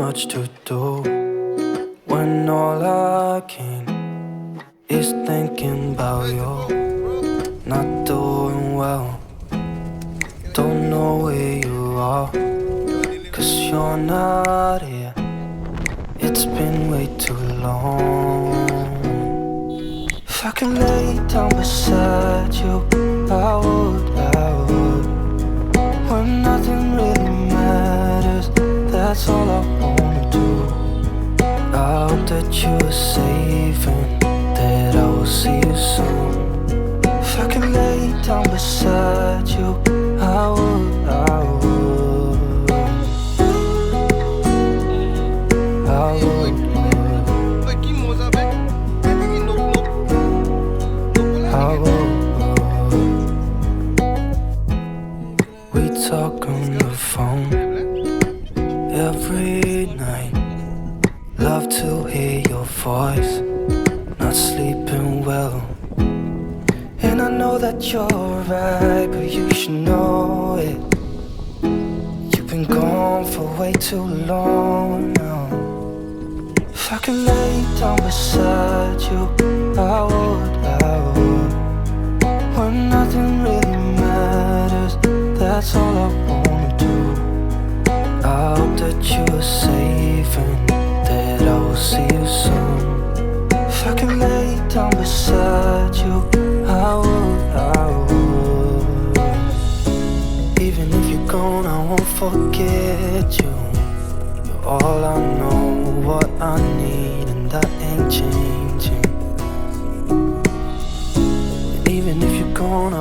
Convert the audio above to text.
much to do when all I can is thinking about you. Not doing well, don't know where you are, 'cause you're not here. It's been way too long. If I can lay down beside you, I would. When nothing really matters, that's all I wanna do. I hope that you are safe and that I will see you soon. If I can lay down beside you, I would. We talk on the phone every night. Love to hear your voice. Not sleeping well, and I know that you're right, but you should know it. You've been gone for way too long now. If I could lay down beside you, I would. When nothing really matters, that's all I wanna do. I hope that you are safe and that I will see you soon. If I can lay down beside you, I would. Even if you're gone, I won't forget you. You're all I know, what I need, and that ain't changing. And even if you're gone,